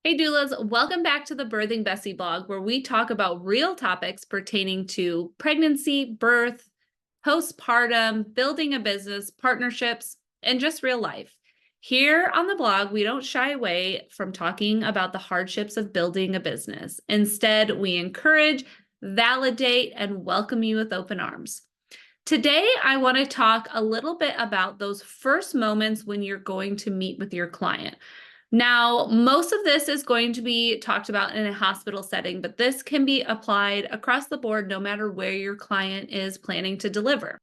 Hey doulas, welcome back to the Birthing Bessie blog, where we talk about real topics pertaining to pregnancy, birth, postpartum, building a business, partnerships, and just real life. Here on the blog, we don't shy away from talking about the hardships of building a business. Instead, we encourage, validate, and welcome you with open arms. Today, I want to talk a little bit about those first moments when you're going to meet with your client. Now, most of this is going to be talked about in a hospital setting, but this can be applied across the board no matter where your client is planning to deliver.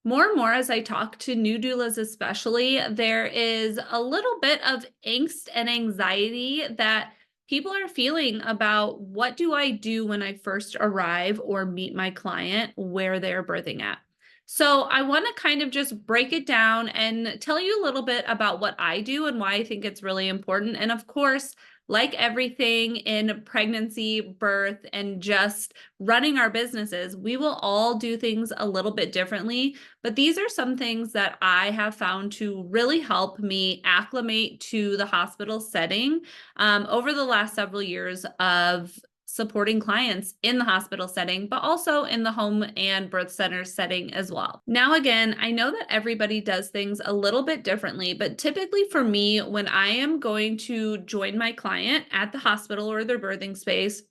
More and more, as I talk to new doulas especially, there is a little bit of angst and anxiety that people are feeling about what do I do when I first arrive or meet my client where they're birthing at. So I want to kind of just break it down and tell you a little bit about what I do and why I think it's really important. And of course, like everything in pregnancy, birth, and just running our businesses, we will all do things a little bit differently. But these are some things that I have found to really help me acclimate to the hospital setting over the last several years of supporting clients in the hospital setting, but also in the home and birth center setting as well. Now, again, I know that everybody does things a little bit differently, but typically for me, when I am going to join my client at the hospital or their birthing space,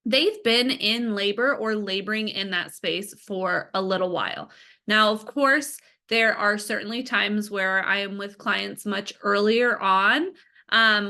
they've been in labor or laboring in that space for a little while. Now, of course, there are certainly times where I am with clients much earlier on,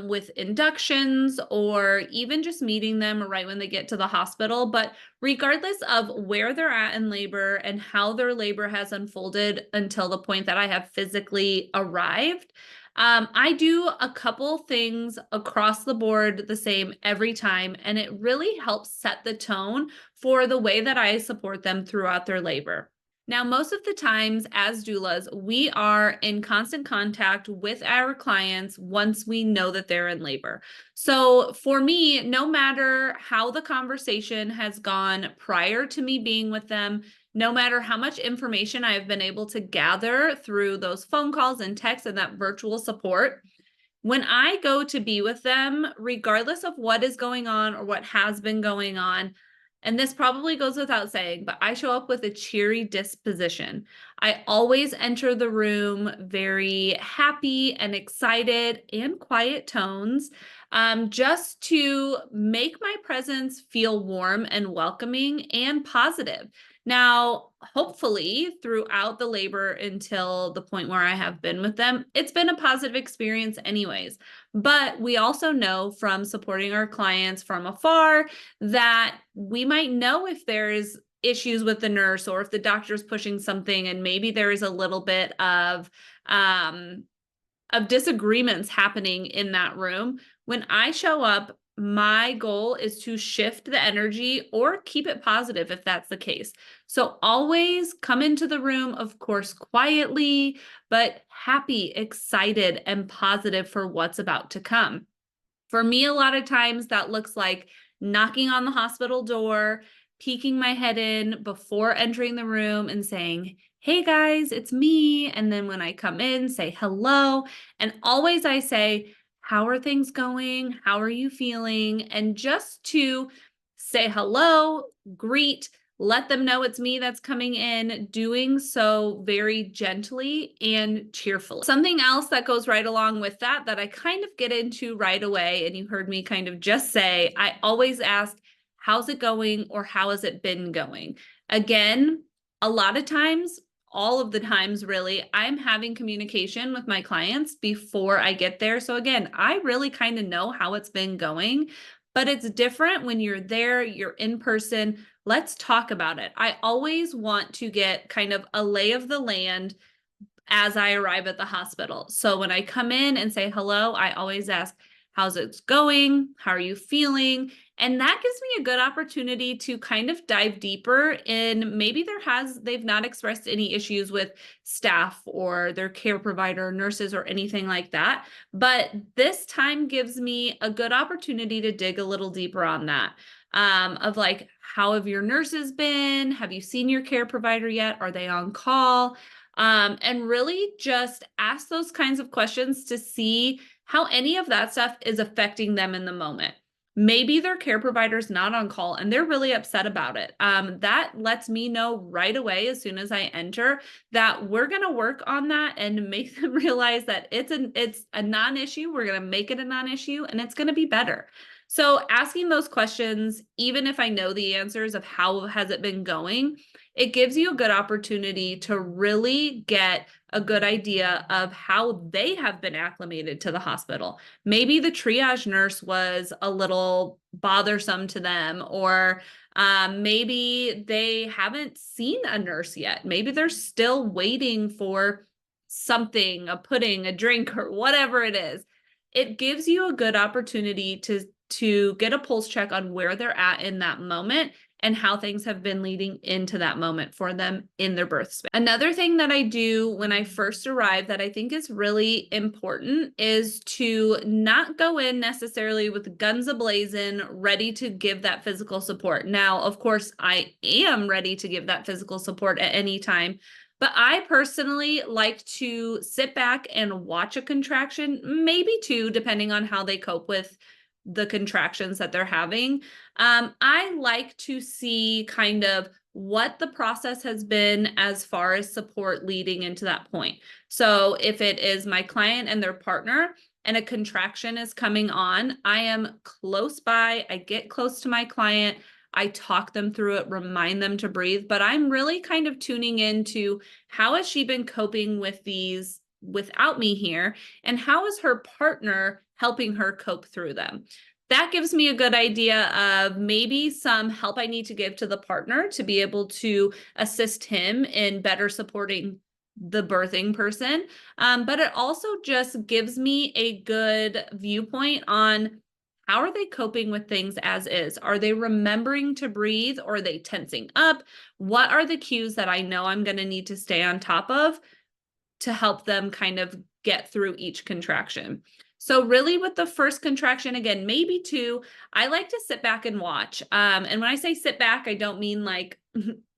with inductions or even just meeting them right when they get to the hospital. But regardless of where they're at in labor and how their labor has unfolded until the point that I have physically arrived, I do a couple things across the board the same every time, and it really helps set the tone for the way that I support them throughout their labor. Now, most of the times as doulas, we are in constant contact with our clients once we know that they're in labor. So for me, no matter how the conversation has gone prior to me being with them, no matter how much information I've been able to gather through those phone calls and texts and that virtual support, when I go to be with them, regardless of what is going on or what has been going on, and this probably goes without saying, but I show up with a cheery disposition. I always enter the room very happy and excited and quiet tones, just to make my presence feel warm and welcoming and positive. Now, hopefully, throughout the labor until the point where I have been with them, it's been a positive experience, anyways. But we also know from supporting our clients from afar that we might know if there's issues with the nurse or if the doctor's pushing something and maybe there is a little bit of disagreements happening in that room. When I show up, my goal is to shift the energy or keep it positive if that's the case. So always come into the room, of course, quietly, but happy, excited, and positive for what's about to come. For me, a lot of times that looks like knocking on the hospital door, peeking my head in before entering the room and saying, "Hey guys, it's me." And then when I come in, say hello. And always I say, "How are things going? How are you feeling?" And just to say hello, greet, let them know it's me that's coming in, doing so very gently and cheerfully. Something else that goes right along with that I kind of get into right away, and you heard me kind of just say, I always ask, how's it going or how has it been going? Again, a lot of times, all of the times really, I'm having communication with my clients before I get there. So again, I really kind of know how it's been going, but it's different when you're there, you're in person. Let's talk about it. I always want to get kind of a lay of the land as I arrive at the hospital. So when I come in and say hello, I always ask, how's it going? How are you feeling? And that gives me a good opportunity to kind of dive deeper in maybe they've not expressed any issues with staff or their care provider, nurses, or anything like that. But this time gives me a good opportunity to dig a little deeper on that. Of like, how have your nurses been? Have you seen your care provider yet? Are they on call? And really just ask those kinds of questions to see how any of that stuff is affecting them in the moment. Maybe their care provider's not on call and they're really upset about it. That lets me know right away as soon as I enter that we're going to work on that and make them realize that it's a non-issue. We're going to make it a non-issue and it's going to be better. So asking those questions, even if I know the answers of how has it been going, it gives you a good opportunity to really get a good idea of how they have been acclimated to the hospital. Maybe the triage nurse was a little bothersome to them, or maybe they haven't seen a nurse yet. Maybe they're still waiting for something, a pudding, a drink, or whatever it is. It gives you a good opportunity to get a pulse check on where they're at in that moment and how things have been leading into that moment for them in their birth space. Another thing that I do when I first arrive that I think is really important is to not go in necessarily with guns a-blazing, ready to give that physical support. Now, of course, I am ready to give that physical support at any time, but I personally like to sit back and watch a contraction, maybe two, depending on how they cope with the contractions that they're having. I like to see kind of what the process has been as far as support leading into that point. So if it is my client and their partner and a contraction is coming on, I am close by, I get close to my client, I talk them through it, remind them to breathe, but I'm really kind of tuning into how has she been coping with these without me here, and how is her partner helping her cope through them. That gives me a good idea of maybe some help I need to give to the partner to be able to assist him in better supporting the birthing person. But it also just gives me a good viewpoint on how are they coping with things as is? Are they remembering to breathe, or are they tensing up? What are the cues that I know I'm going to need to stay on top of to help them kind of get through each contraction? So really with the first contraction, again, maybe two, I like to sit back and watch. And when I say sit back, I don't mean like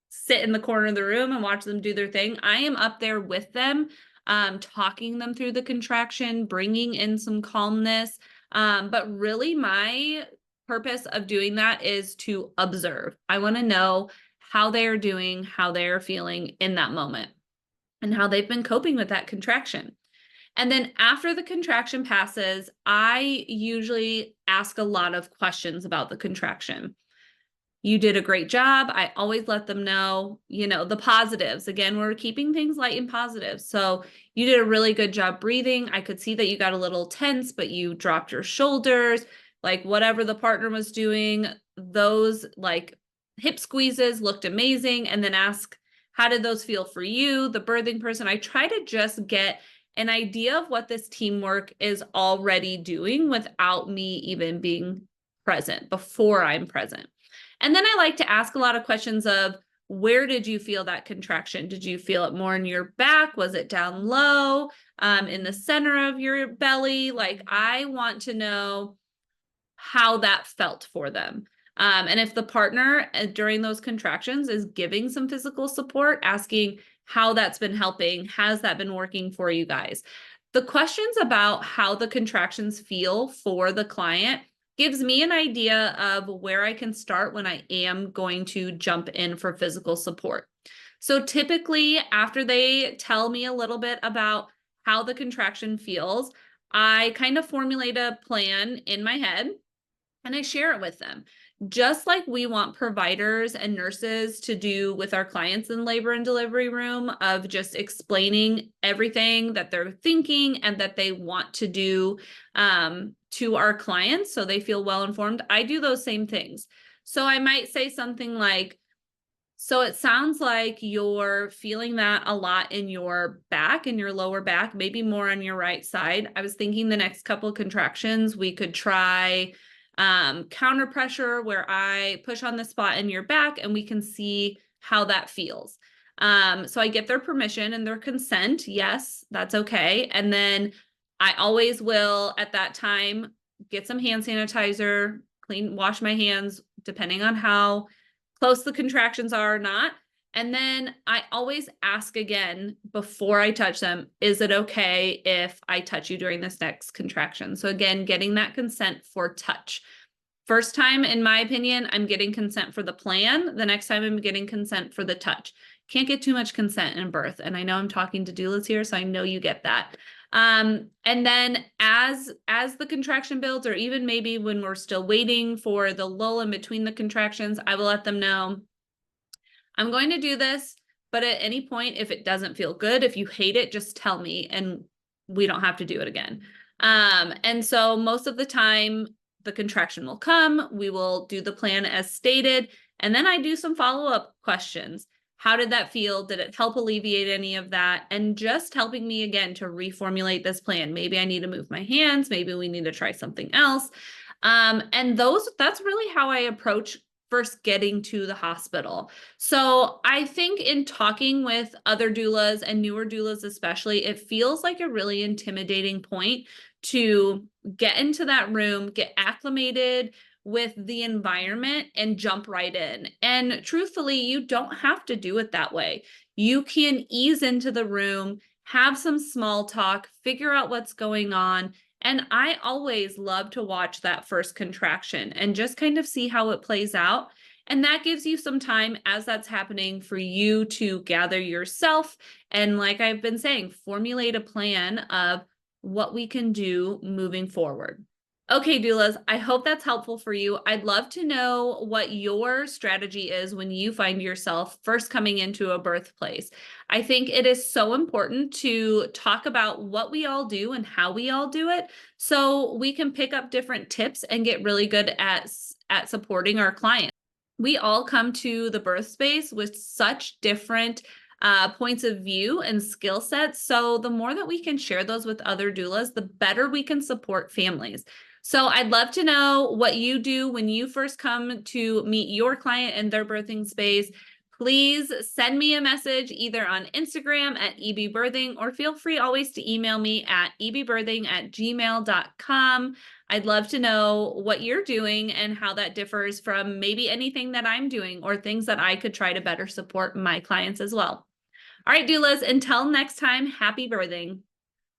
sit in the corner of the room and watch them do their thing. I am up there with them, talking them through the contraction, bringing in some calmness. But really my purpose of doing that is to observe. I want to know how they are doing, how they are feeling in that moment, and how they've been coping with that contraction. And then after the contraction passes, I usually ask a lot of questions about the contraction. You did a great job. I always let them know, the positives. Again, we're keeping things light and positive. So you did a really good job breathing. I could see that you got a little tense, but you dropped your shoulders, like whatever the partner was doing, those like hip squeezes looked amazing. And then ask, how did those feel for you, the birthing person? I try to just get an idea of what this teamwork is already doing without me even being present, before I'm present. And then I like to ask a lot of questions of, where did you feel that contraction? Did you feel it more in your back? Was it down low, in the center of your belly? Like, I want to know how that felt for them. And if the partner during those contractions is giving some physical support, asking how that's been helping, has that been working for you guys? The questions about how the contractions feel for the client gives me an idea of where I can start when I am going to jump in for physical support. So typically, after they tell me a little bit about how the contraction feels, I kind of formulate a plan in my head and I share it with them. Just like we want providers and nurses to do with our clients in labor and delivery room, of just explaining everything that they're thinking and that they want to do to our clients so they feel well informed. I do those same things. So I might say something like, so it sounds like you're feeling that a lot in your back, in your lower back, maybe more on your right side. I was thinking the next couple contractions, we could try counter pressure, where I push on the spot in your back and we can see how that feels. So I get their permission and their consent. Yes, that's okay. And then I always will at that time get some hand sanitizer, wash my hands, depending on how close the contractions are or not. And then I always ask again before I touch them, is it okay if I touch you during this next contraction? So again, getting that consent for touch. First time, in my opinion, I'm getting consent for the plan. The next time I'm getting consent for the touch. Can't get too much consent in birth. And I know I'm talking to doulas here, so I know you get that. And then as the contraction builds, or even maybe when we're still waiting for the lull in between the contractions, I will let them know, I'm going to do this, but at any point, if it doesn't feel good, if you hate it, just tell me and we don't have to do it again. And so most of the time, the contraction will come, we will do the plan as stated, and then I do some follow-up questions. How did that feel? Did it help alleviate any of that? And just helping me again to reformulate this plan. Maybe I need to move my hands, maybe we need to try something else. And that's really how I approach first getting to the hospital. So I think in talking with other doulas and newer doulas especially, it feels like a really intimidating point to get into that room, get acclimated with the environment and jump right in. And truthfully, you don't have to do it that way. You can ease into the room, have some small talk, figure out what's going on. And I always love to watch that first contraction and just kind of see how it plays out. And that gives you some time as that's happening for you to gather yourself. And like I've been saying, formulate a plan of what we can do moving forward. Okay, doulas, I hope that's helpful for you. I'd love to know what your strategy is when you find yourself first coming into a birthplace. I think it is so important to talk about what we all do and how we all do it so we can pick up different tips and get really good at supporting our clients. We all come to the birth space with such different points of view and skill sets. So the more that we can share those with other doulas, the better we can support families. So I'd love to know what you do when you first come to meet your client in their birthing space. Please send me a message either on Instagram at ebbirthing, or feel free always to email me at ebbirthing@gmail.com. I'd love to know what you're doing and how that differs from maybe anything that I'm doing or things that I could try to better support my clients as well. All right, doulas, until next time, happy birthing.